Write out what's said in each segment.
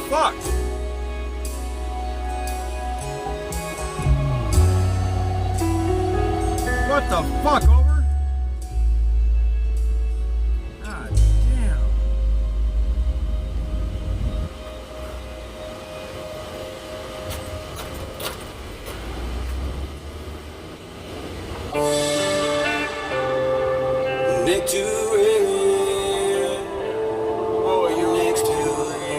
fuck? What the fuck, over? God damn. Next to it. Oh, you next to it.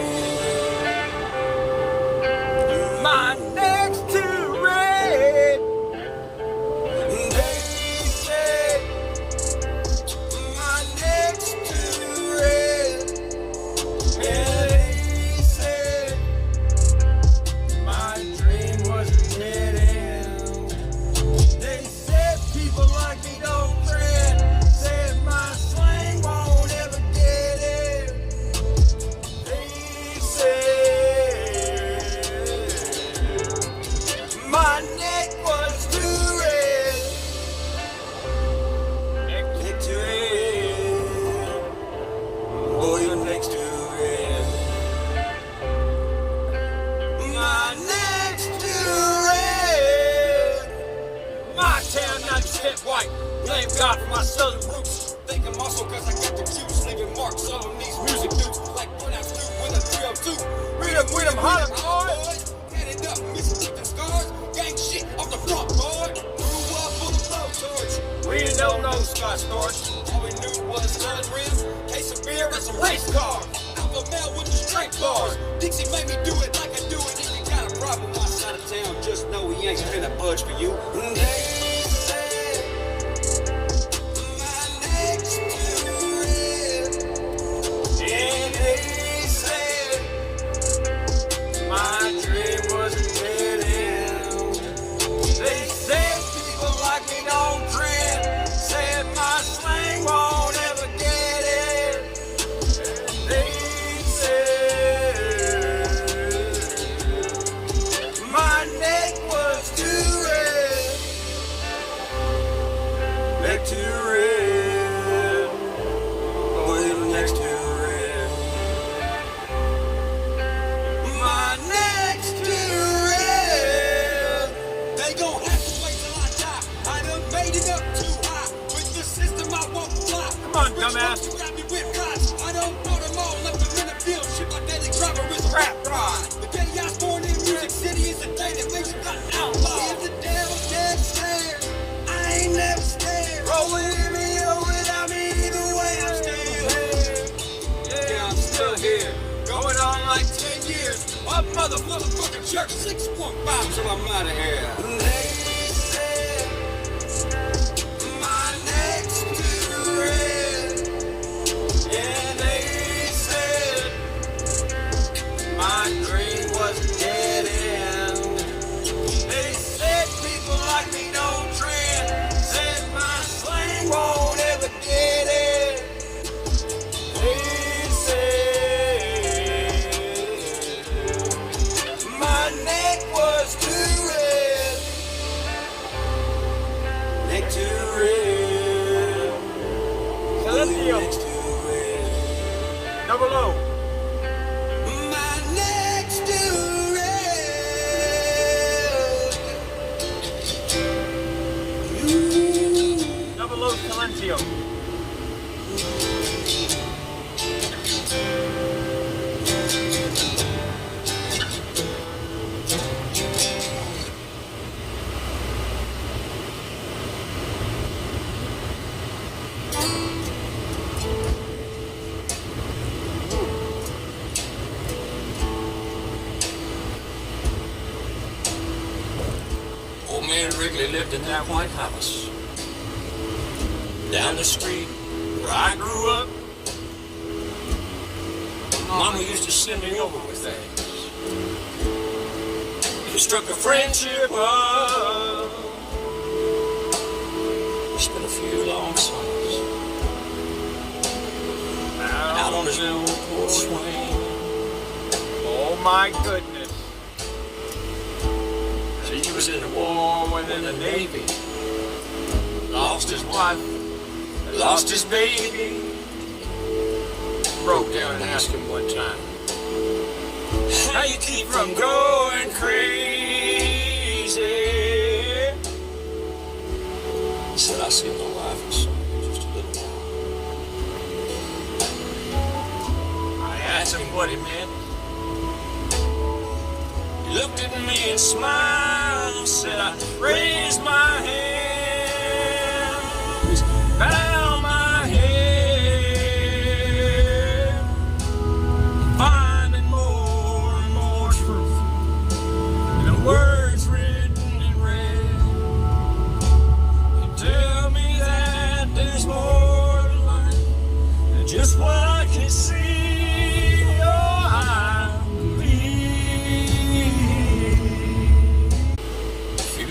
My next to red. They say my next to red. And they said my dream was a dead end. They said people like me don't trend. Said my slang won't ever get it. They said my neck was too red. Neck to red. Boy, your neck's too red. My neck's too red. My town, 90% white. Blame God for my southern roots. Think I'm also cause I got the juice. Leaving marks on these music dudes. Like when I stood with a 302. Read them, holler, boys. Headed up, missing chicken scars. Gang shit off the front, boy. Grew up full of blowtorch. We didn't know no Scott storage. All we knew was sun rims, case of beer, and some race cars. Alpha male with the straight bars. Dixie made me do it like I do it. If you got a problem outside of town, just know we ain't finna budge for you. They said my neck's too red. And they said my dream was a dead end. They said people like me don't trend. Said my slang won't ever get it. And they said my neck was too red. Neck too red. Boy, your neck's too red. My neck's too red. They gon' have to wait till I die. I done made it up too high. With the system, I won't fly. Come on, dumbass. You got me with rides. I don't know them all. Left them in the field. Shit, my daily driver is a rap ride. The day I was born in Music City is the day that makes you got an outlaw. If the devil's dead scared, I ain't never scared. Rolling in me or without me, either way I'm still here. Yeah, I'm still here. Going on like 10 years. Up motherfucking church 6.5 till I'm out of here. They said my neck's too red. And they said my dream was a dead end. They said people like me don't trend. Said my slang won't ever get it. They said my neck was too red. Neck too red. Celestio. Neck's too red. Double O. My neck's too red. Double O Silencio. Old man Wrigley lived in that White House. Down the street where I grew up, Mama used to send me over with things. We struck a friendship up. We spent a few long summers out on his old porch swing. Oh my goodness. He was in the war within the Navy. Lost his wife, lost his baby. Broke down and asked him one time, how you keep from going crazy. He said, I'll see my wife and son in just a little while. I asked him what he meant. He looked at me and smiled, said, I raised my hands, bowed my head, finding more and more truth in the words written in red. You tell me that there's more to life than just what I can see.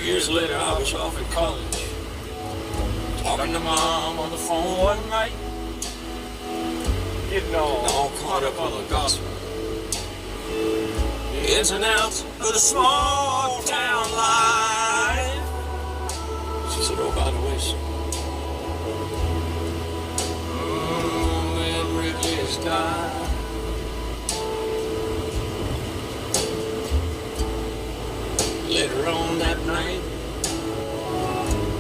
Years later, I was off in college, talking to Mom on the phone one night, Getting all caught up on the gossip, the ins and outs of the small town life. She said, oh, by the way, son, when Ricky has died. Later on that night,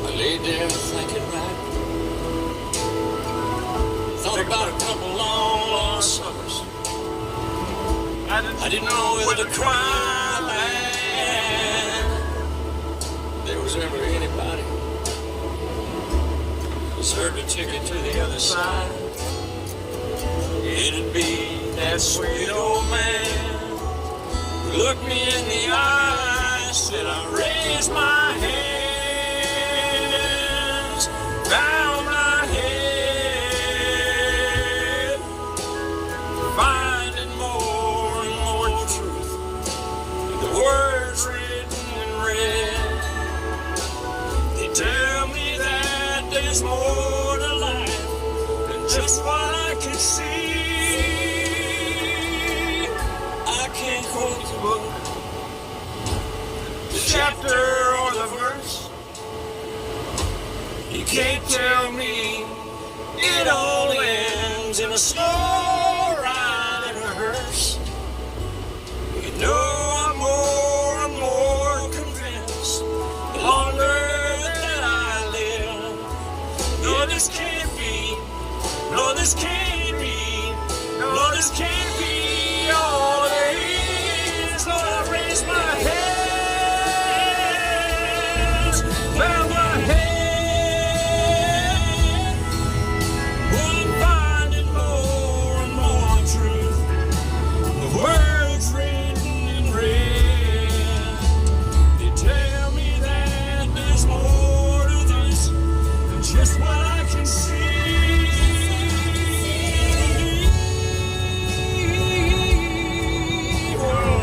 I laid there thinking back. Thought about a couple long lost summers. I didn't know whether to cry or laugh. There was ever anybody who served a ticket to the other side. It'd be that sweet old man who looked me in the eye. Said I raised my hands, bowed my head, finding more and more truth in the words written in red. They tell me that there's more to life than just what I can see. I can't quote the book, chapter or the verse. You can't tell me it all ends in a slow ride in a hearse. You know I'm more and more convinced the longer that I live. No, this can't be. No, this can't be. No, this can't be all there is. Lord, I raise my head. Bow my head, well, I'm finding more and more truth. The words written in red, they tell me that there's more to this than just what I can see. Oh,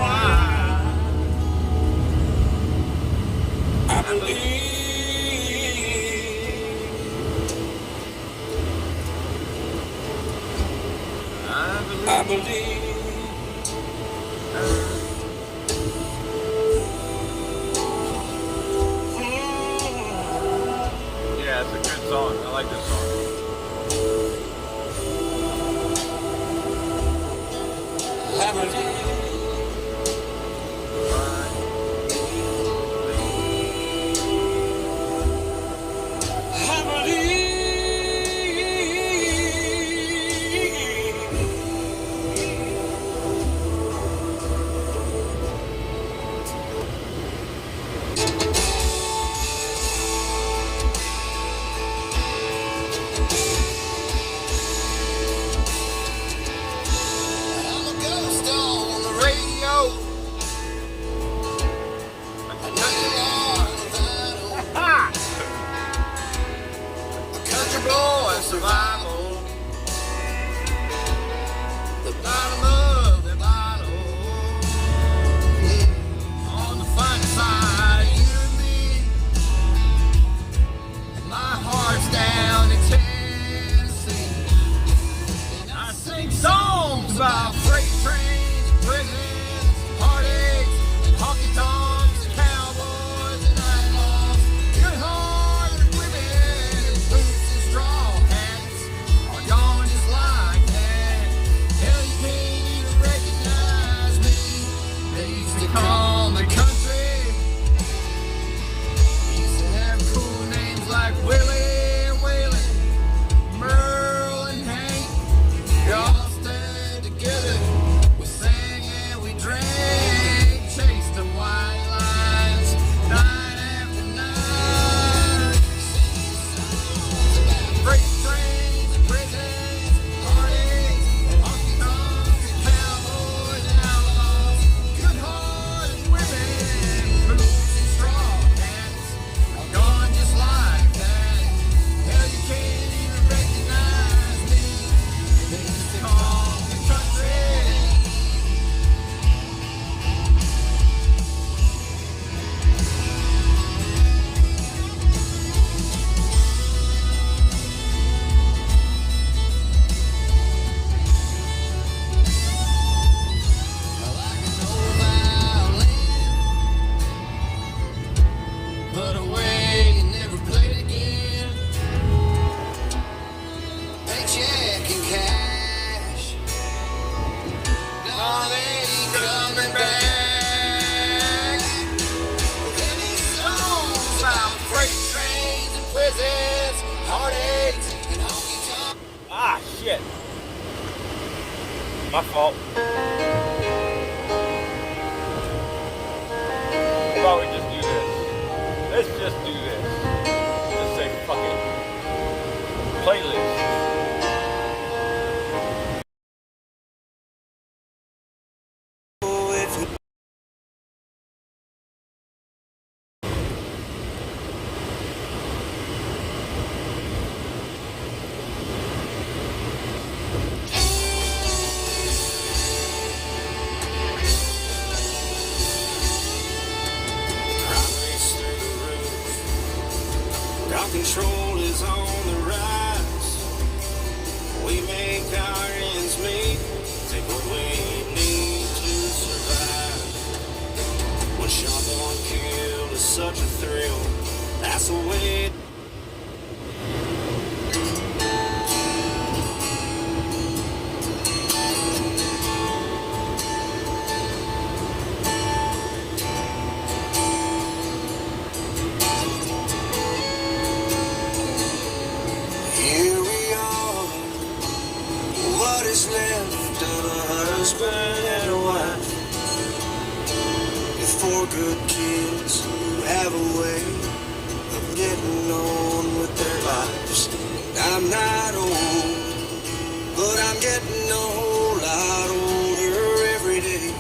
I believe. I believe. Yeah, it's a good song. I like this song. I believe. Survival, the bottom of the bottle, on the fun side, you and me. My heart's down in Tennessee, and I sing songs about freight trains, prisons, heartaches, and honky tonks, and cowboys and outlaws, good-hearted women, and boots and straw hats. Shit. My fault. How about we just do this? Let's just do this. Just say fuck it. Playlist. Control is on the rise. We make our ends meet. Take what we need to survive. One shot, one kill is such a thrill. That's the way. Left of a husband and a wife, with 4 good kids who have a way of getting on with their lives. I'm not old, but I'm getting a whole lot older every day.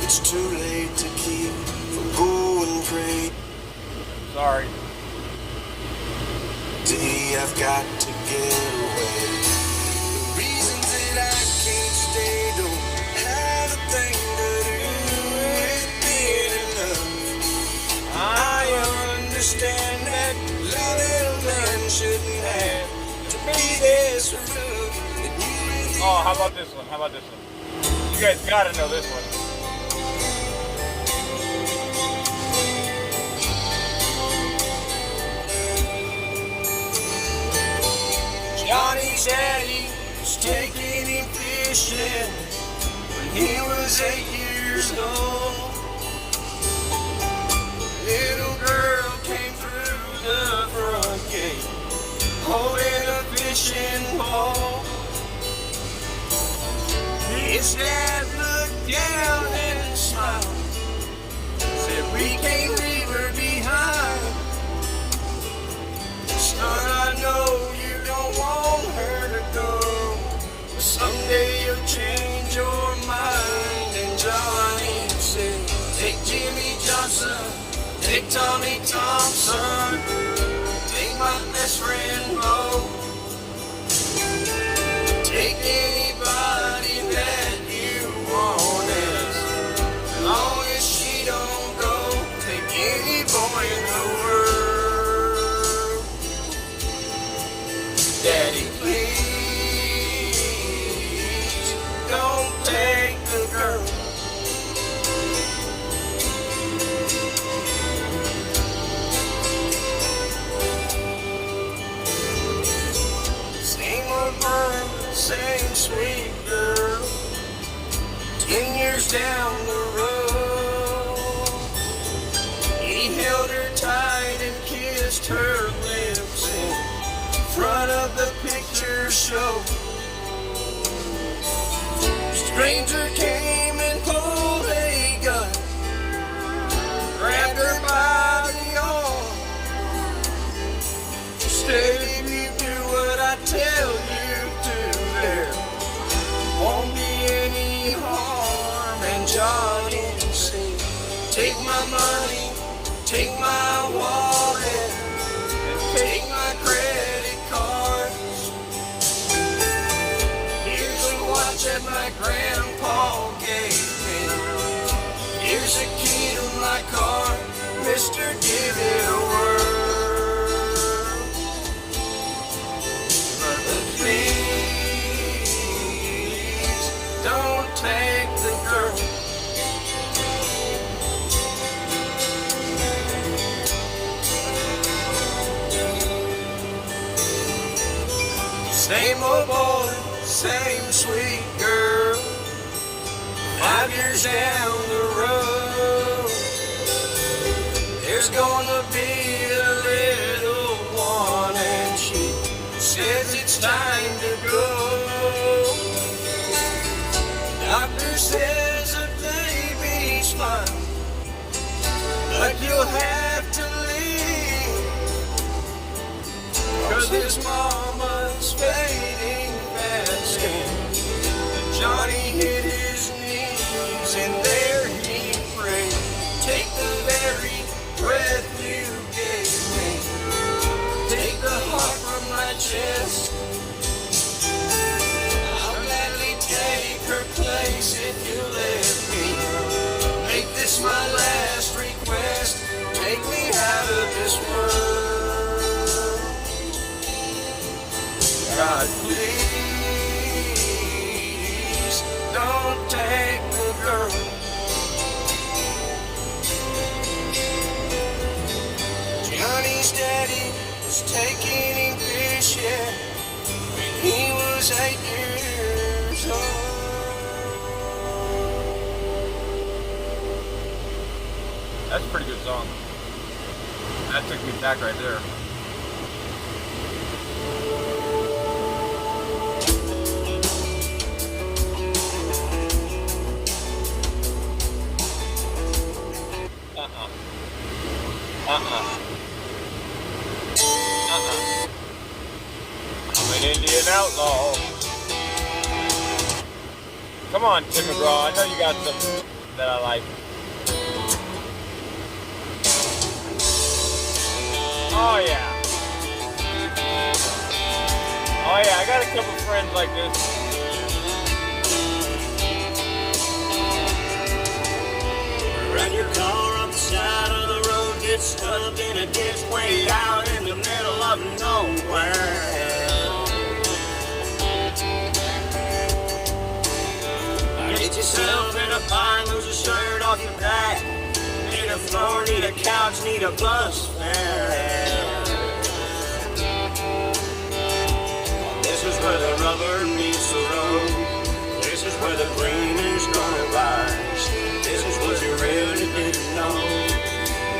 It's too late to keep from going crazy. Sorry. Today I've got to get away. I can't stay, don't have a thing to do with being in love. I understand that loving man shouldn't have to be this rough. Oh, how about this one? How about this one? You guys gotta know this one. Johnny's daddy was taking him fishing when he was 8 years old. Little girl came through the front gate holding a fishing pole. His dad looked down and smiled, said, "We can't leave her behind. Son, I know you don't want her to go, but someday you'll change your mind." And Johnny said, "Take Jimmy Johnson, take Tommy Thompson, take my best friend Mo, take anybody that you want, as long as she don't go. Take any boy in the world. Daddy, please don't take the girl." Same old bird, same sweet girl, 10 years down the road. He held her tight and kissed her lips in front of the picture show. Stranger came and pulled a gun, grabbed her by the arm. "Stay, if you do what I tell you to, there won't be any harm." And Johnny said, "Take my money, take my wallet, and take my credit cards. Here's a watch that my grandpa gave me. Here's a key to my car, mister, give it a whirl. But please don't take the girl." Same old boy, same sweet girl, 5 years down the road. There's gonna be a little one, and she says it's it's time to go. Doctor says a baby's fine, but you'll have to leave, 'cause his mama's fading fast. And Johnny hit his knees and there he prayed, take the very breath you gave me, take the heart from my chest. I'll gladly take her place if you let me. Make this my last request, take me out of this world. God, please don't take the girl. Johnny's daddy was taking him fishing when he was 8 years old. That's a pretty good song. That took me back right there. I'm an Indian outlaw. Come on, Tim McGraw. I know you got some that I like. Oh yeah. Oh yeah, I got a couple friends like this. Run your car up the side of the road, get stuck in a ditch way out in the middle of nowhere. Get yourself in a bind, lose a shirt off your back. Need a floor, need a couch, need a bus fare. This is where the rubber meets the road. This is where the cream is gonna rise. This is what you really didn't know.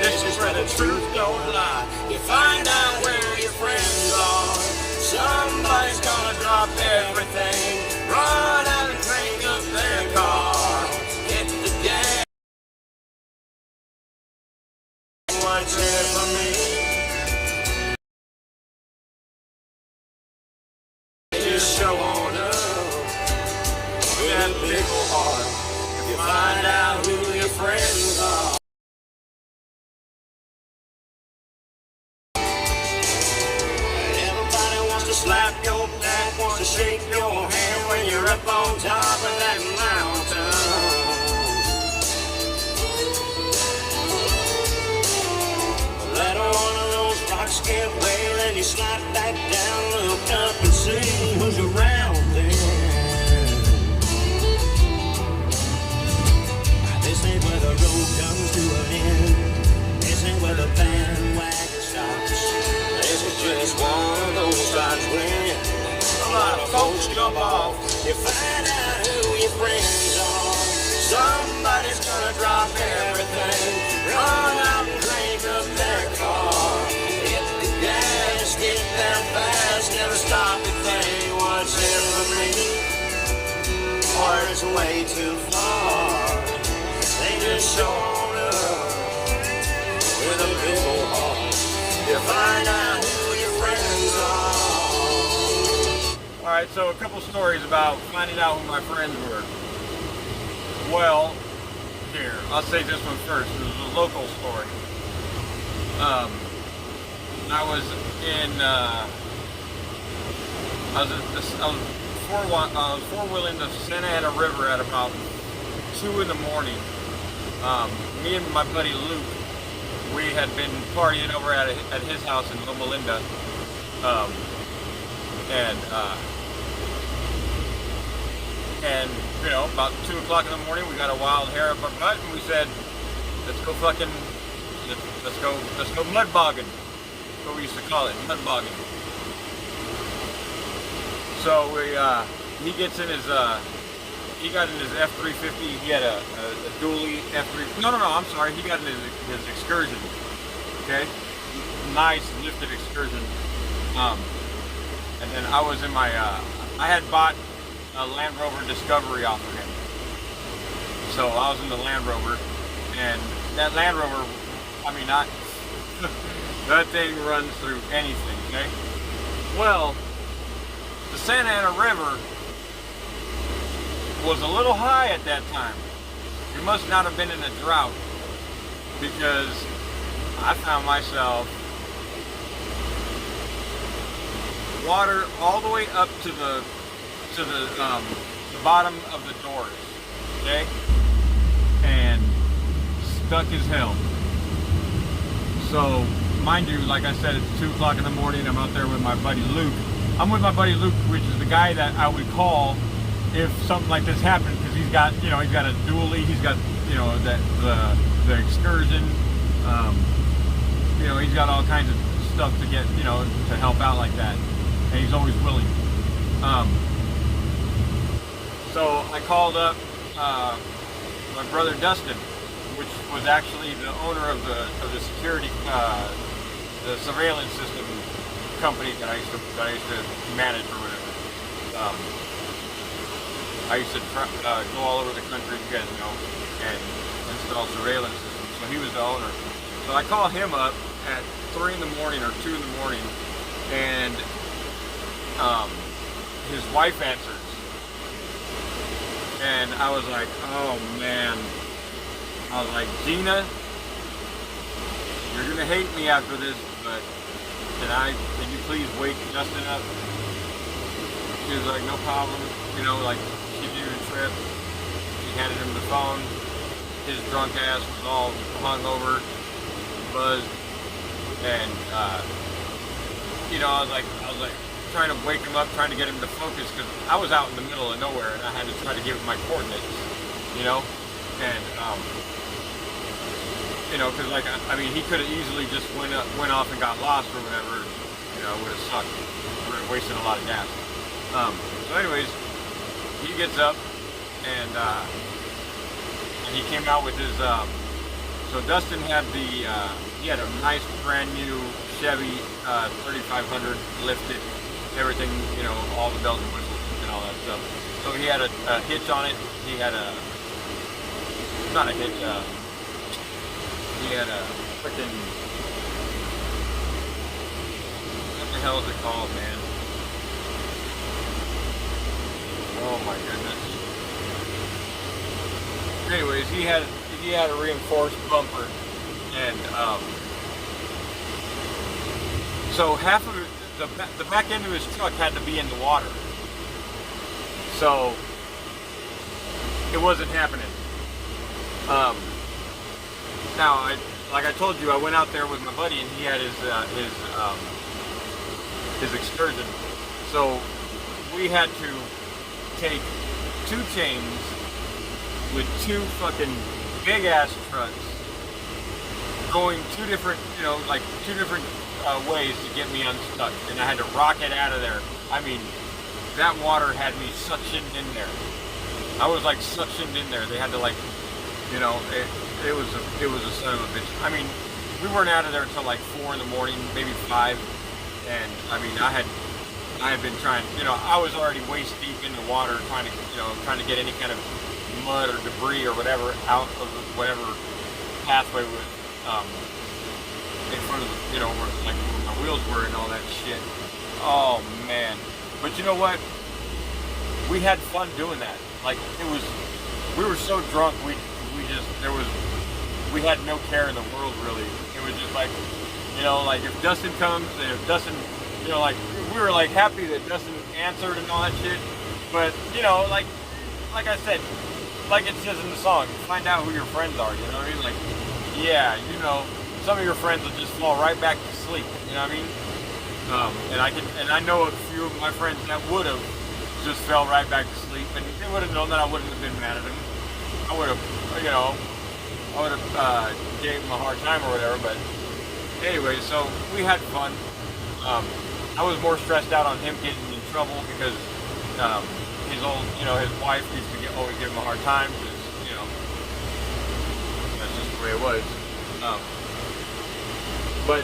This is where the truth don't lie. You find out where your friends are. Somebody's gonna drop everything, run out and crank up their car, hit the gas. What's here for me? Just show on up with that big old heart. You find out who your friends are. Everybody wants to slap your back, wants to shake your hand when you're up on top of that mountain. Let one of those rocks give way, then you slide back down, look up and see who's around there. This ain't where the road comes to an end. This ain't where the bandwagon stops. This is just one of those times when a lot of folks jump off. You find out who your friends are. Somebody's gonna drop everything, run out and crank up their car, hit the gas, get there fast, never stop to think what's in for me, or it's way too far. They just show up with a big old heart. You find out who your friends are. Alright, so a couple stories about finding out who my friends were. Well, here, I'll say this one first. This is a local story. I was in, I was four-wheeling the Santa Ana River at about 2 in the morning. Me and my buddy Luke, we had been partying over at his house in Loma Linda. And you know, about 2 o'clock in the morning, we got a wild hair up our butt, and we said, let's go mud bogging. That's what we used to call it, mud bogging. So he gets in his, he got in his F-350. He had a dually F-3. No, I'm sorry. He got in his Excursion. Okay, nice lifted Excursion. And then I was in my, I had bought a Land Rover Discovery off of him. So I was in the Land Rover, and that Land Rover, I mean, not, that thing runs through anything, okay? Well, the Santa Ana River was a little high at that time. We must not have been in a drought, because I found myself water all the way up to the bottom of the doors, okay, and stuck as hell. So mind you, like I said, it's 2 o'clock in the morning. I'm out there with my buddy Luke. I'm with my buddy Luke, which is the guy that I would call if something like this happened, because he's got, you know, he's got a dually, he's got, you know, the excursion, you know, he's got all kinds of stuff to get, you know, to help out like that, and he's always willing. So I called up my brother Dustin, which was actually the owner of the security, the surveillance system company that I used to manage or whatever. I used to go all over the country, you guys know, and install surveillance systems. So he was the owner. So I called him up at 3 in the morning or 2 in the morning, and his wife answers. And I was like, oh man. I was like, Gina, you're gonna hate me after this, but can you please wake Justin up? She was like, no problem. You know, like, she knew the trip. She handed him the phone. His drunk ass was all hungover, buzzed, and you know, I was like trying to wake him up, trying to get him to focus, because I was out in the middle of nowhere and I had to try to give him my coordinates, you know, and you know, because like I mean, he could have easily just went off and got lost or whatever, you know, it would have sucked. Would have wasted a lot of gas. So anyways, he gets up and he came out with his. So Dustin had he had a nice brand new Chevy 3500 lifted, everything, you know, all the bells and whistles and all that stuff. So he had a hitch on it. He had not a hitch. He had a freaking, what the hell is it called, man? Oh my goodness. Anyways, he had a reinforced bumper, and so half of the back end of his truck had to be in the water, so it wasn't happening. Now, like I told you, I went out there with my buddy, and he had his excursion. So we had to take 2 chains with 2 fucking big ass trucks, going 2 different, you know, like 2 different ways to get me unstuck, and I had to rocket out of there. I mean, that water had me suctioned in there. I was like suctioned in there. They had to, like, you know, it was a son of a bitch. I mean, we weren't out of there until like 4 in the morning, maybe 5, and I mean, I had been trying, you know, I was already waist deep in the water, trying to get any kind of mud or debris or whatever out of whatever pathway was in front of, you know, where my wheels were and all that shit. Oh man. But you know what? We had fun doing that. Like, we were so drunk, we had no care in the world, really. It was just like, you know, like if Dustin comes, and if Dustin, you know, like we were like happy that Dustin answered and all that shit. But, you know, like I said, like it says in the song, find out who your friends are, you know what I mean? Like, yeah, you know, some of your friends will just fall right back to sleep, you know what I mean? And I know a few of my friends that would have just fell right back to sleep, and they would have known that I wouldn't have been mad at them. I would have, you know, gave him a hard time or whatever. But anyway, so we had fun. I was more stressed out on him getting in trouble because his wife used to always give him a hard time because, you know, that's just the way it was. But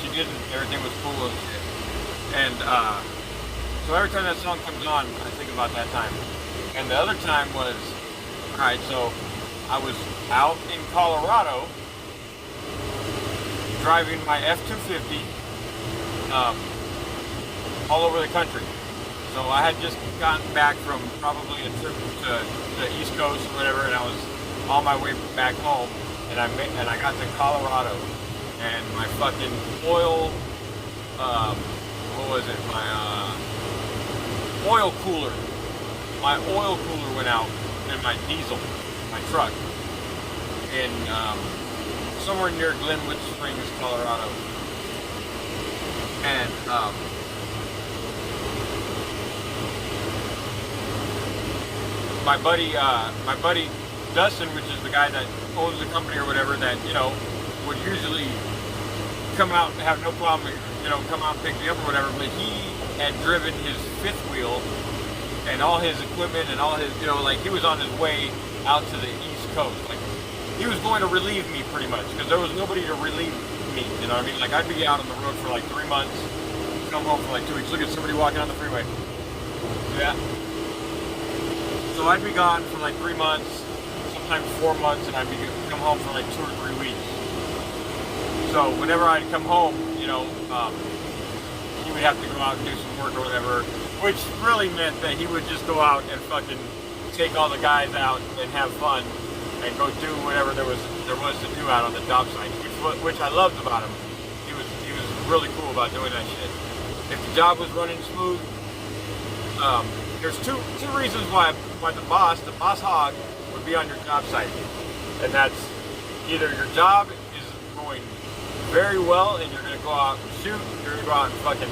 she didn't. Everything was cool and shit. And So every time that song comes on, I think about that time. And the other time was, alright, so I was out in Colorado driving my F-250 all over the country. So I had just gotten back from probably a trip to the East Coast or whatever, and I was on my way back home, and I got to Colorado, and my fucking oil, what was it? My oil cooler went out in my diesel, my truck, in somewhere near Glenwood Springs, Colorado, and my buddy Dustin, which is the guy that owns the company or whatever, that, you know, would usually come out and have no problem, you know, come out and pick me up or whatever, but he had driven his fifth wheel and all his equipment and all his, you know, like he was on his way out to the East Coast. Like, he was going to relieve me pretty much, because there was nobody to relieve me, you know what I mean? Like, I'd be out on the road for like 3 months, come home for like 2 weeks, look at somebody walking on the freeway. Yeah. So I'd be gone for like 3 months, sometimes 4 months, and I'd come home for like 2 or 3 weeks. So whenever I'd come home, you know, he would have to go out and do some work or whatever, which really meant that he would just go out and fucking take all the guys out and have fun and go do whatever there was to do out on the job site, which I loved about him. He was really cool about doing that shit. If the job was running smooth, there's two reasons why the boss hog would be on your job site, and that's either your job is going very well and you're gonna go out and shoot, you're gonna go out and fucking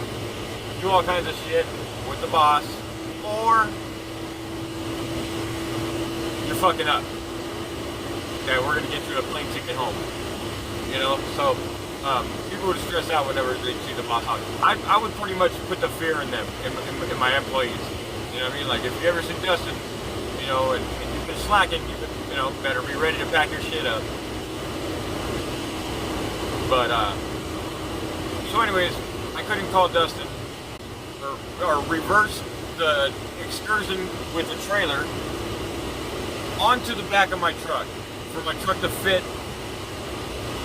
do all kinds of shit with the boss, or you're fucking up. Okay, we're gonna get you a plane ticket home. You know, so people would stress out whenever they see the boss hog. I would pretty much put the fear in them, in my employees. You know what I mean? Like, if you ever see Dustin, you know, and you've been slacking, you know, better be ready to pack your shit up. But, so anyways, I couldn't call Dustin, or reverse the excursion with the trailer onto the back of my truck, for my truck to fit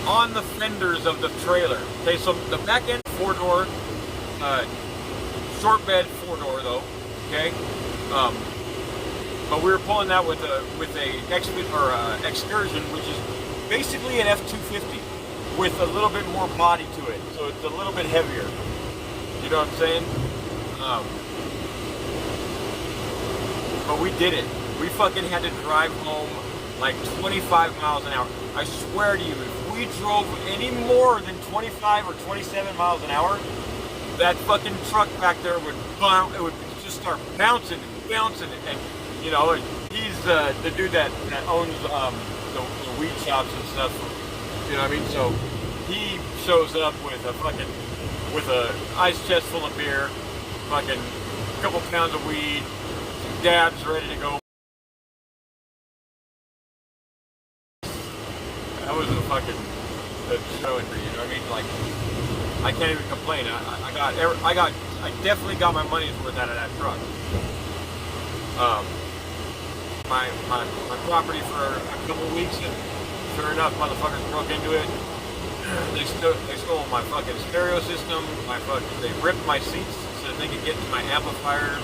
on the fenders of the trailer. Okay, so the back end 4-door, short bed 4-door though. Okay, but we were pulling that with a excursion, which is basically an F-250 with a little bit more body to it, so it's a little bit heavier. You know what I'm saying? But we did it. We fucking had to drive home like 25 miles an hour. I swear to you, if we drove any more than 25 or 27 miles an hour, that fucking truck back there would bounce. It would just start bouncing, and you know, he's the dude that owns the weed shops and stuff. You know what I mean? So he shows up with a ice chest full of beer, fucking a couple pounds of weed, some dabs ready to go. That was a fucking showing for you know what I mean? Like, I can't even complain. I definitely got my money's worth out of that truck. My property for a couple of weeks, and sure enough, motherfuckers broke into it. They stole my fucking stereo system. They ripped my seats so that they could get to my amplifiers.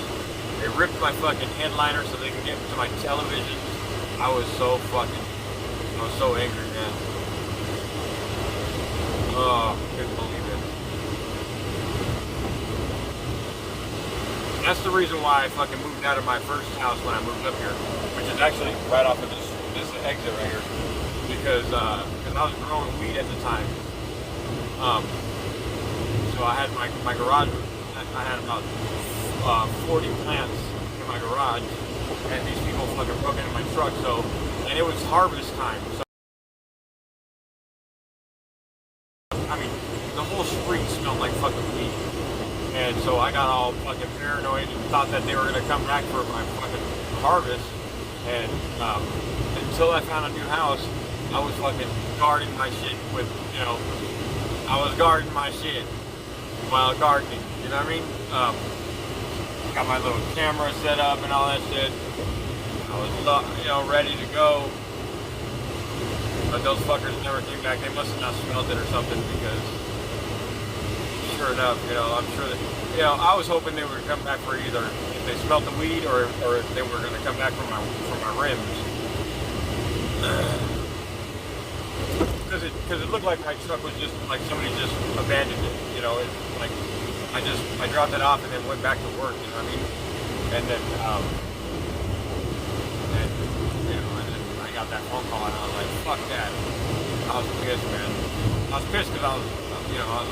They ripped my fucking headliner so they could get to my television. I was so angry, man. Oh, couldn't believe it. That's the reason why I fucking moved out of my first house when I moved up here, which is actually right off of this exit right here, because I was growing weed at the time. So I had my garage. I had about 40 plants in my garage, and these people fucking broke into my truck. And it was harvest time. So, I mean, the whole street smelled like fucking weed. And so I got all fucking paranoid and thought that they were gonna come back for my fucking harvest. And until I found a new house, I was fucking guarding my shit with, you know, I was guarding my shit while gardening. You know what I mean? got my little camera set up and all that shit. I was, you know, ready to go. But those fuckers never came back. They must have not smelled it or something, because sure enough, you know, I'm sure that, you know, I was hoping they would come back for either if they smelled the weed or if they were going to come back for my rims. Because it looked like my truck was just like somebody just abandoned it, you know. It, like I dropped it off and then went back to work, you know what I mean? And then you know, and then I got that phone call and I was like, fuck that. I was pissed, man. I was pissed because I was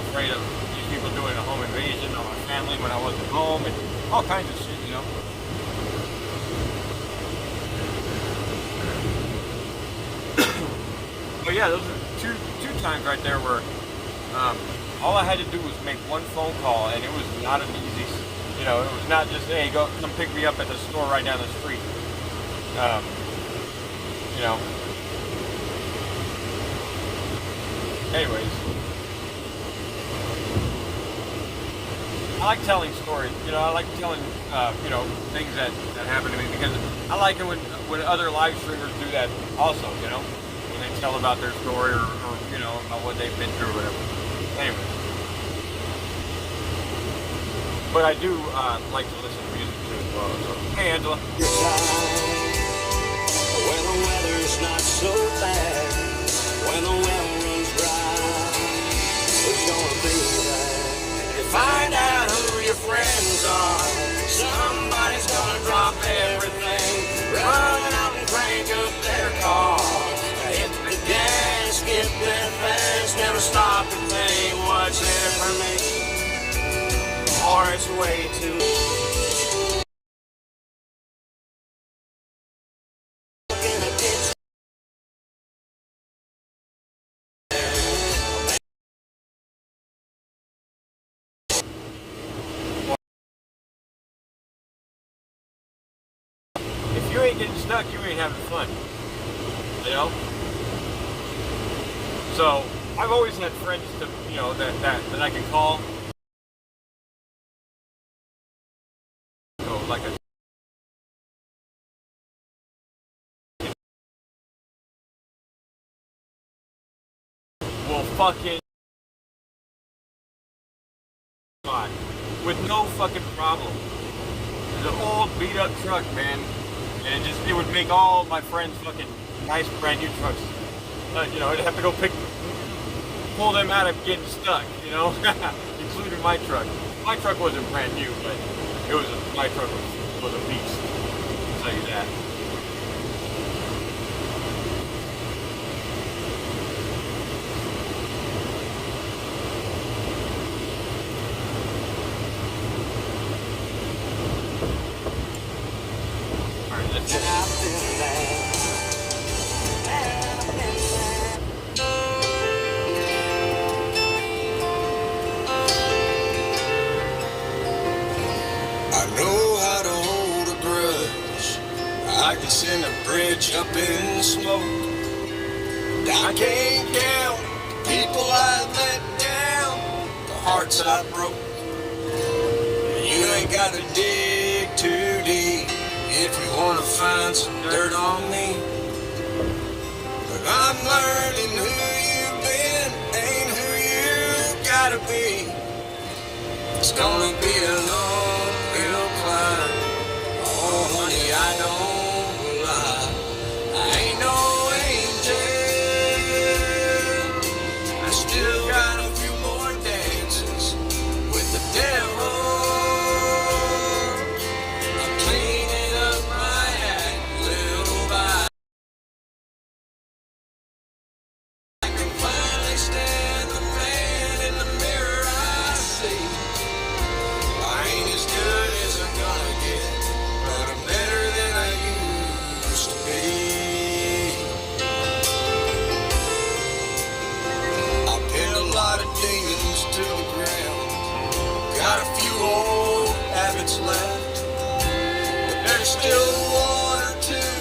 afraid of these people doing a home invasion on my family when I wasn't home and all kinds of shit, you know. But yeah, those are two times right there where all I had to do was make one phone call, and it was not an easy, you know, it was not just, hey, come pick me up at the store right down the street. You know. Anyways, I like telling stories. You know, I like telling you know, things that happen to me, because I like it when other live streamers do that also. You know, when they tell about their story or you know, about what they've been through or whatever. Anyway, but I do like to listen to music too as well. So, hey, Angela. When the weather's not so bad, when the well runs dry, who's gonna be there? You find out who your friends are. Somebody's gonna drop everything, run out and crank up their car. Hit the gas, get there fast, never stop and think what's in it for me, or it's way too. If you ain't getting stuck, you ain't having fun. You know? So I've always had friends to, you know, that I can call. So like a will fucking with no fucking problem. It's an old beat up truck, man, and it would make all my friends fucking nice brand new trucks. You know, I'd have to go pull them out of getting stuck, you know, including my truck. My truck wasn't brand new, but my truck was a beast. I'll tell you that. All right, let's just. I can send a bridge up in smoke. I can't count the people I let down, the hearts I broke. You ain't gotta dig too deep if you wanna find some dirt on me. But I'm learning who you've been ain't who you gotta be. It's gonna be a long, real climb. Oh, honey, I don't. I ain't no angel. I still got a few more dances with the devil. I'm cleaning up my act little by. I can finally stand the man in the mirror I see. I ain't as good as I'm gonna get, but I'm better than I used to be. Demons to the ground. Got a few old habits left, but there's still one or two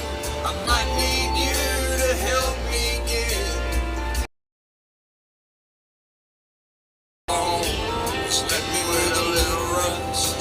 I might need you to help me get. Oh, just let me with a little rust.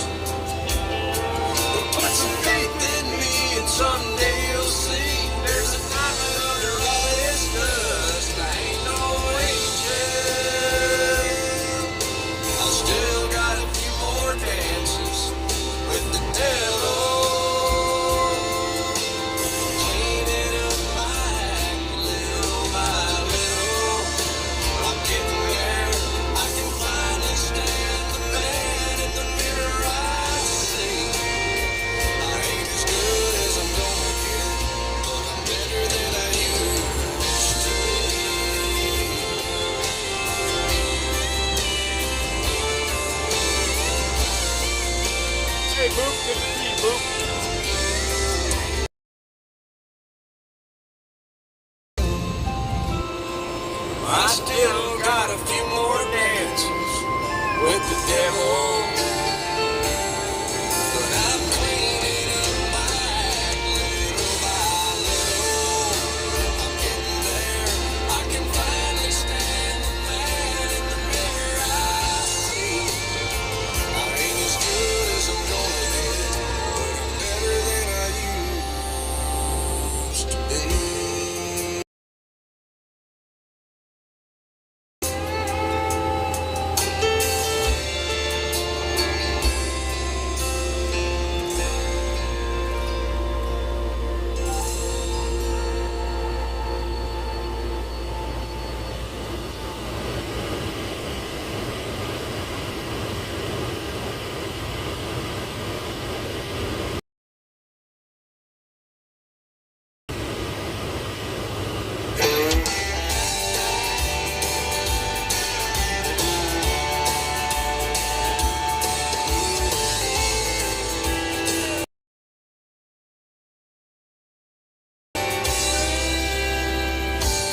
Boop. Good to see you, Boop. I still got a few more dances with the devil, but I'm cleaning up my act little by little. I'm getting there. I can finally stand the man in the mirror I see. I ain't as good as I'm gonna get, but I'm better than I used to be.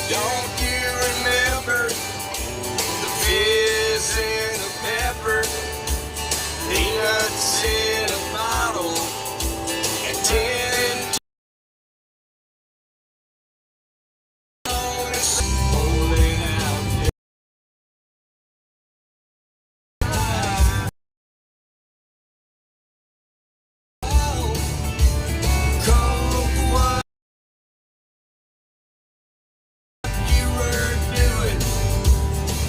Don't you remember the fizz in a pepper, peanuts in a bottle, and 10 holding out? Coke, what you were doing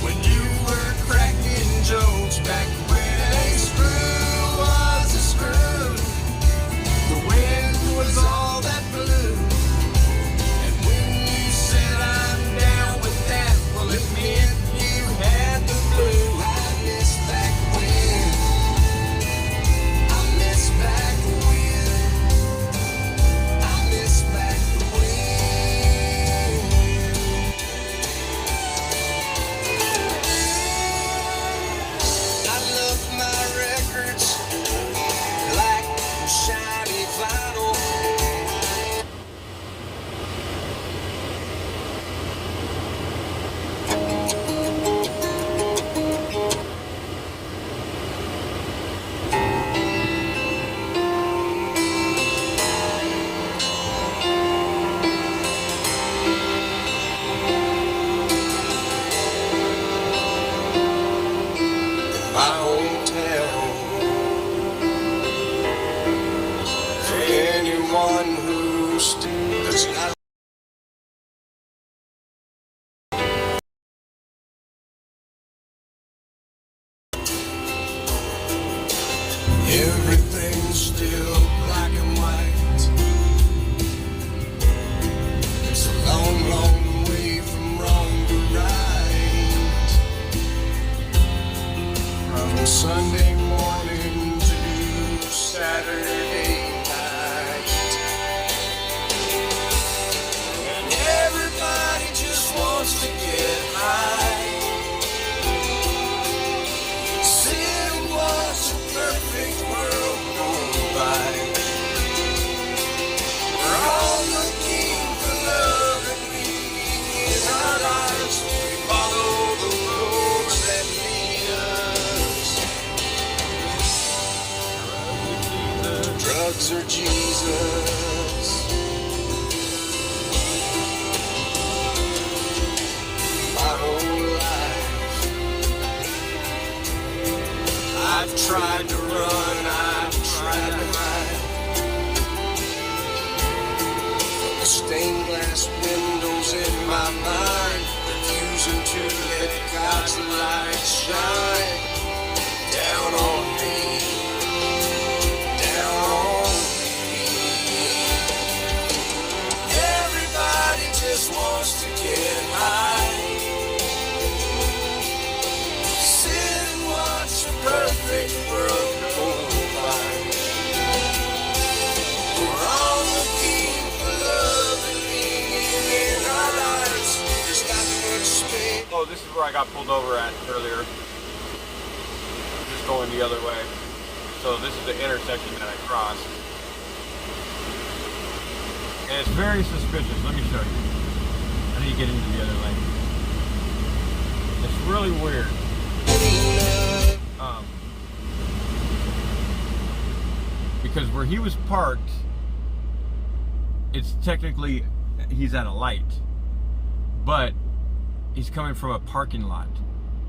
when you were cracking jokes back when a screw was a screw. The wind was all that blew, and when you said I'm down with that, well it meant you had the blue. I miss back when, I miss back when, I miss back when. I love my records like shiny vinyl. My hometown, for anyone who still does not. Everything's still black and white. It's a long, long way from wrong to right. From Sunday morning to Saturday night. And everybody just wants to get high. Sit and watch a perfect world go by. We're all looking for love and meaning in our lives. We follow the roads that lead us. Drugs or Jesus. My whole life I've tried to run, I've tried to hide from the stained glass windows in my mind, refusing to let God's light shine down on me, down on me. Everybody just wants to get high. Sit and watch a perfect world go by. We're all looking for love and meaning in our lives. There's not much space. Oh, this is where I got pulled over at earlier. Just going the other way. So this is the intersection that I crossed. And it's very suspicious. Let me show you. I need to get into the other lane. It's really weird. Because where he was parked, it's technically, he's at a light. But he's coming from a parking lot.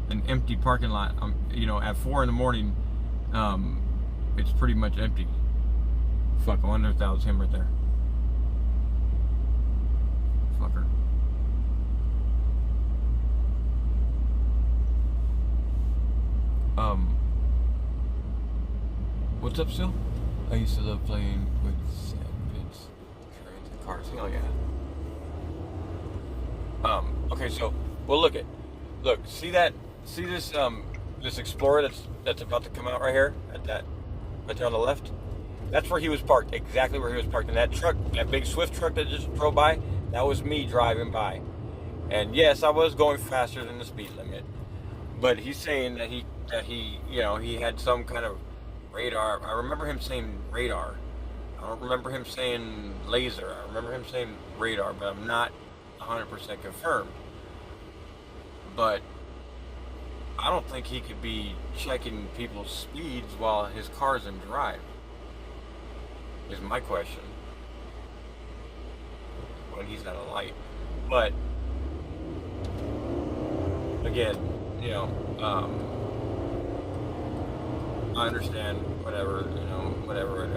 An empty parking lot. You know, at 4 in the morning, it's pretty much empty. Fuck, I wonder if that was him right there. Fucker. What's up, Sil? I used to love playing with kids, carrying the cars. Hell yeah. Okay, so, well, look, see this, this Explorer that's about to come out right here, right there on the left? That's where he was parked, exactly where he was parked. And that truck, that big Swift truck that just drove by, that was me driving by. And yes, I was going faster than the speed limit. But he's saying that he, you know, he had some kind of radar. I remember him saying radar. I don't remember him saying laser. I remember him saying radar, but I'm not 100% confirmed. But I don't think he could be checking people's speeds while his car's in drive, is my question. When he's at a light. But again, you know, I understand, whatever, you know, whatever.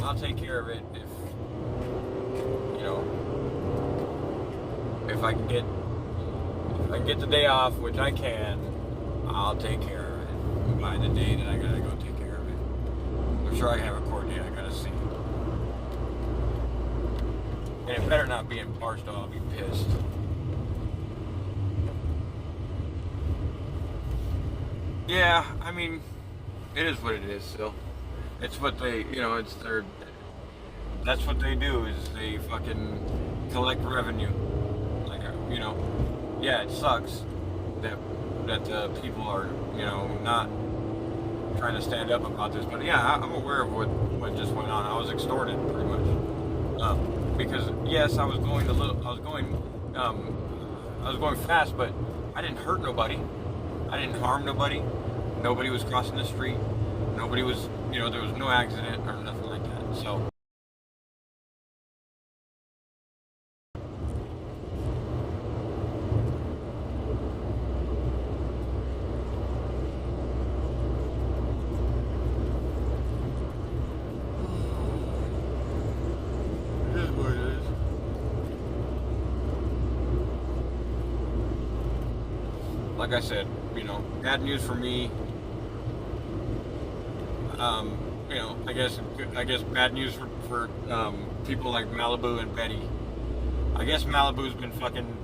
I'll take care of it if, you know, if I can get the day off, which I can, I'll take care of it. By the day that I gotta go take care of it. I'm sure I have a court date I gotta see. And it better not be in Barstow, I'll be pissed. Yeah, I mean, it is what it is still. It's what they, you know, it's their, that's what they do, is they fucking collect revenue. Like, you know, yeah, it sucks that people are, you know, not trying to stand up about this, but yeah, I'm aware of what just went on. I was extorted, pretty much. Because, yes, I was going fast, but I didn't hurt nobody. I didn't harm nobody. Nobody was crossing the street. Nobody was, you know, there was no accident or nothing like that. So. It is what it is. Like I said, you know, bad news for me. You know, I guess bad news for people like Malibu and Betty. I guess Malibu's been fucking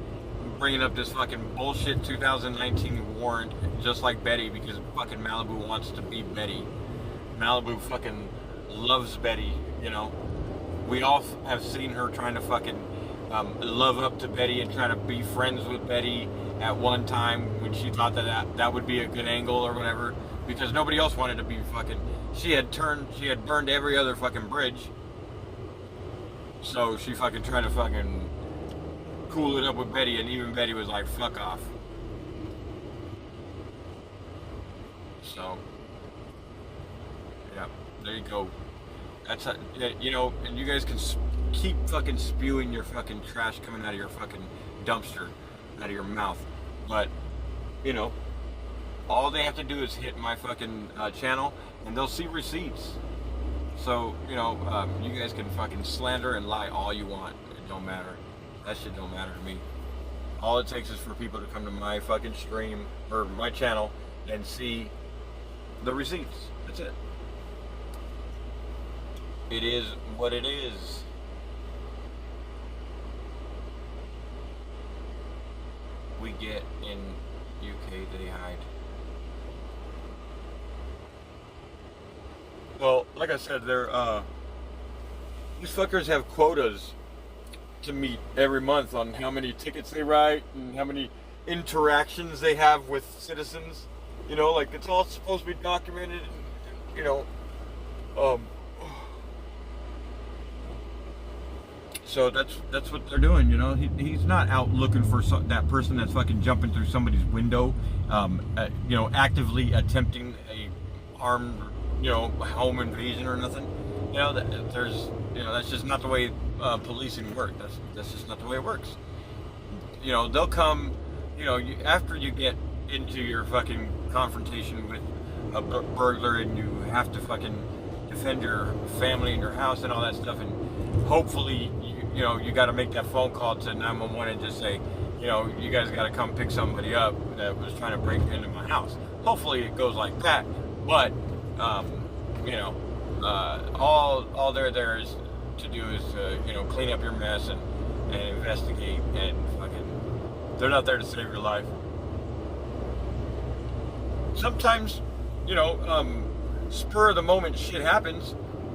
bringing up this fucking bullshit 2019 warrant just like Betty, because fucking Malibu wants to be Betty. Malibu fucking loves Betty, you know. We all have seen her trying to fucking love up to Betty and try to be friends with Betty at one time when she thought that would be a good angle or whatever, because nobody else wanted to be fucking, she had burned every other fucking bridge, so she fucking tried to fucking cool it up with Betty, and even Betty was like, fuck off. So yeah, there you go. That's how, you know, and you guys can keep fucking spewing your fucking trash coming out of your fucking dumpster, out of your mouth, but you know, all they have to do is hit my fucking channel and they'll see receipts. So, you know, you guys can fucking slander and lie all you want. It don't matter. That shit don't matter to me. All it takes is for people to come to my fucking stream or my channel and see the receipts. That's it. It is what it is. We get in UK, they hide. Well, like I said, these fuckers have quotas to meet every month on how many tickets they write and how many interactions they have with citizens. You know, like it's all supposed to be documented. You know, so that's what they're doing. You know, he's not out looking for that person that's fucking jumping through somebody's window. You know, actively attempting a armed, you know, home invasion or nothing. You know, that's just not the way policing works. That's just not the way it works. You know, they'll come, you know, after you get into your fucking confrontation with a burglar and you have to fucking defend your family and your house and all that stuff, and hopefully, you know, you got to make that phone call to 911 and just say, you know, you guys got to come pick somebody up that was trying to break into my house. Hopefully it goes like that, but, you know, all they're there is to do is, you know, clean up your mess and investigate, and fucking, they're not there to save your life. Sometimes, you know, spur of the moment shit happens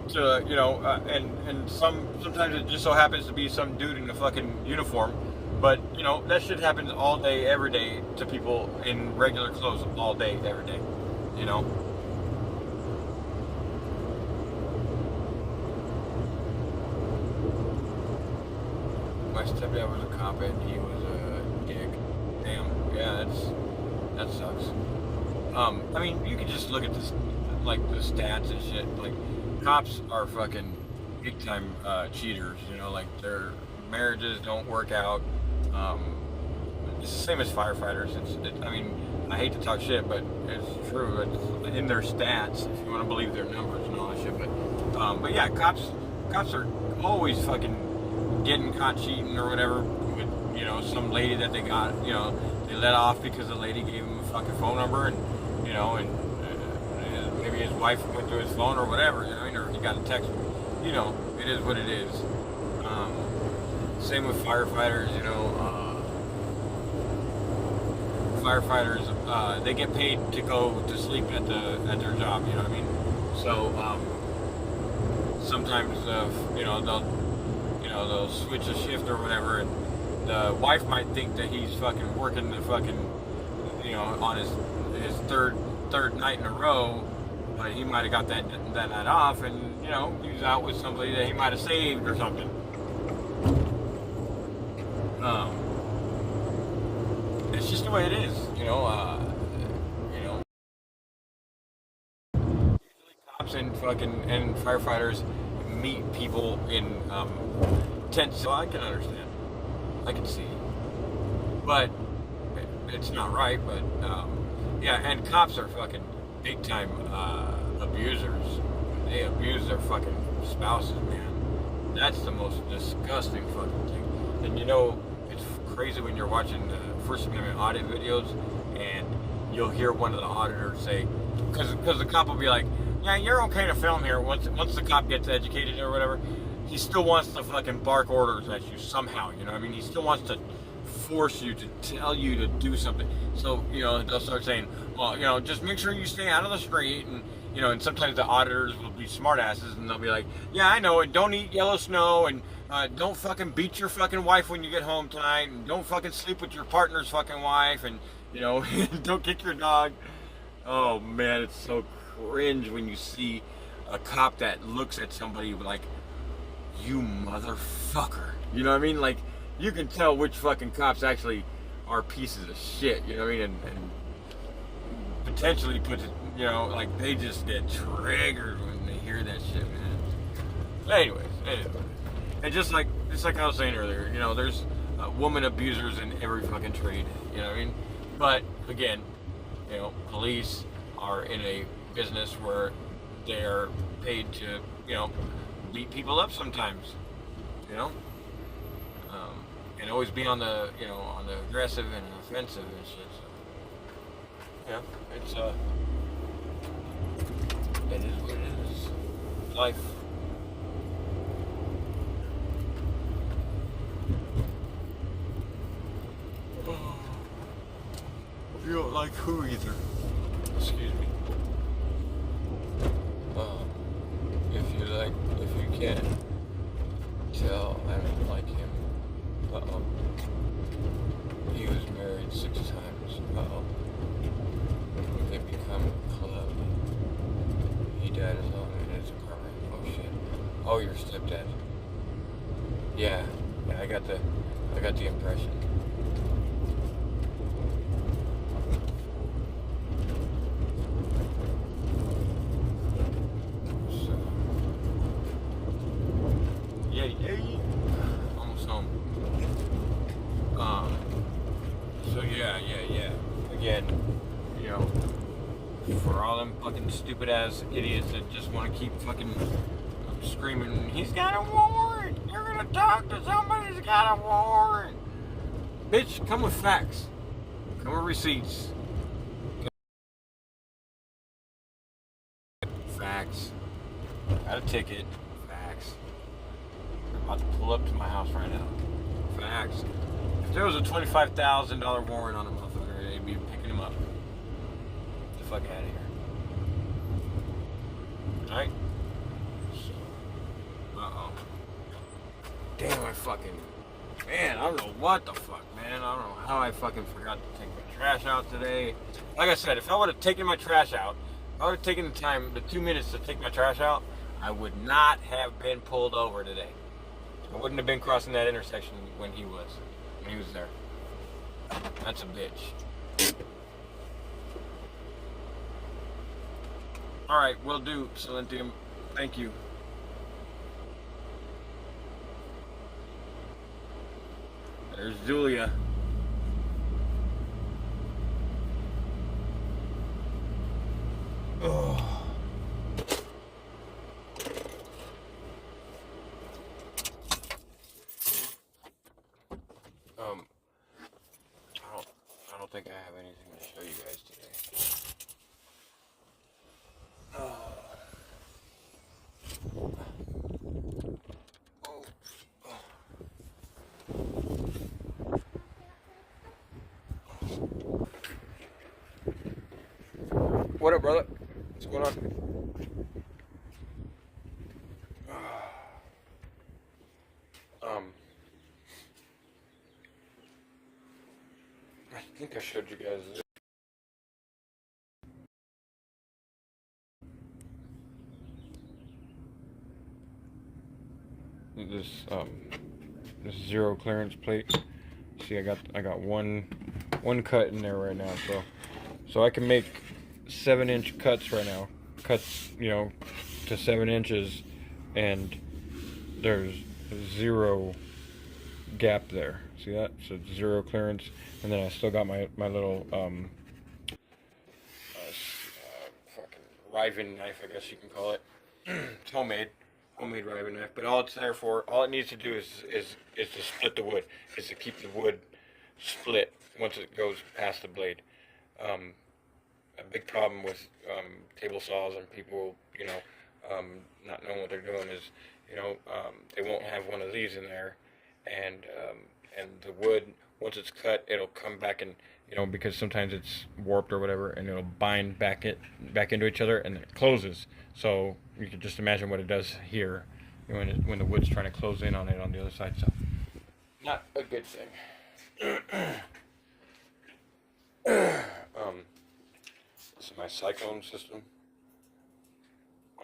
to, you know, and sometimes it just so happens to be some dude in a fucking uniform, but, you know, that shit happens all day, every day to people in regular clothes all day, every day, you know. My stepdad was a cop and he was a dick. Damn, yeah, that sucks. I mean, you can just look at this, like the stats and shit. Like, cops are fucking big time cheaters. You know, like their marriages don't work out. It's the same as firefighters. I mean, I hate to talk shit, but it's true. It's in their stats, if you want to believe their numbers and all that shit. But yeah, cops are always fucking getting caught cheating or whatever with, you know, some lady that they got, you know, they let off because the lady gave him a fucking phone number, and, you know, and maybe his wife went through his phone or whatever, you know, or he got a text. You know, it is what it is. Same with firefighters, you know, firefighters, they get paid to go to sleep at their job, you know what I mean? So, sometimes, you know, they'll switch a shift or whatever, and the wife might think that he's fucking working the fucking, you know, on his third night in a row, but he might have got that night off, and, you know, he was out with somebody that he might have saved or something. It's just the way it is, you know. Usually cops and firefighters meet people in tents, so I can understand. I can see. But it's not right, but yeah, and cops are fucking big time abusers. They abuse their fucking spouses, man. That's the most disgusting fucking thing. And you know, it's crazy when you're watching the First Amendment audit videos and you'll hear one of the auditors say, because the cop will be like, yeah, you're okay to film here. Once the cop gets educated or whatever, he still wants to fucking bark orders at you somehow, you know what I mean? He still wants to force you to tell you to do something. So, you know, they'll start saying, well, you know, just make sure you stay out of the street, and, you know, and sometimes the auditors will be smartasses and they'll be like, yeah, I know, and don't eat yellow snow, and don't fucking beat your fucking wife when you get home tonight, and don't fucking sleep with your partner's fucking wife, and, you know, don't kick your dog. Oh man, it's so cringe when you see a cop that looks at somebody like, you motherfucker. You know what I mean? Like, you can tell which fucking cops actually are pieces of shit, you know what I mean? And potentially put it, you know, like they just get triggered when they hear that shit, man. But anyways. And just like I was saying earlier, you know, there's woman abusers in every fucking trade, you know what I mean? But again, you know, police are in a business where they are paid to, you know, beat people up sometimes, you know, and always be on the, you know, on the aggressive and offensive and shit. So, yeah, it's it is what it is. Life. You don't like who either. Excuse me. If you can tell, I don't like him. He was married 6 times. Maybe Yeah, I got the impression. So, yeah, almost home. So yeah. Again, you know, for all them fucking stupid ass idiots that just want to keep fucking screaming, he's got a warrant. You're gonna talk to somebody who's got a warrant. Bitch, come with facts. Come with receipts. Facts. Got a ticket. Facts. I'm about to pull up to my house right now. Facts. If there was a $25,000 warrant on a motherfucker, they'd be picking him up. Get the fuck out of here. Alright? So, uh-oh. Damn, I fucking... Man, I don't know what the fuck, man. I don't know how I fucking forgot to take my trash out today. Like I said, if I would have taken my trash out, if I would have taken the time, the 2 minutes to take my trash out, I would not have been pulled over today. I wouldn't have been crossing that intersection when he was there. That's a bitch. Alright, will do, Silentium. Thank you. There's Julia. Oh. I don't think I have anything to show you guys today. What up, brother? What's going on? I think I showed you guys this. This zero clearance plate. See, I got one cut in there right now, so I can make 7-inch cuts right now. Cuts, you know, to 7 inches, and there's 0 gap there. See that? So it's 0 clearance, and then I still got my little fucking riving knife, I guess you can call it. It's homemade riving knife, but all it's there for, all it needs to do is to split the wood, is to keep the wood split once it goes past the blade. A big problem with table saws and people, you know, not knowing what they're doing is, you know, they won't have one of these in there, and the wood, once it's cut, it'll come back and, you know, because sometimes it's warped or whatever, and it'll bind back into each other, and then it closes. So you can just imagine what it does here, you know, when the wood's trying to close in on it on the other side. So not a good thing. This is my cyclone system.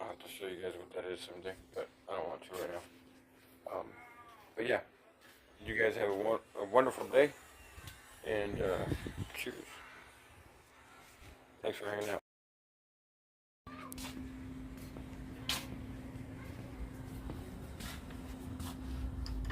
I'll have to show you guys what that is someday, but I don't want to right now. But yeah, you guys have a wonderful day, and cheers. Thanks for hanging out.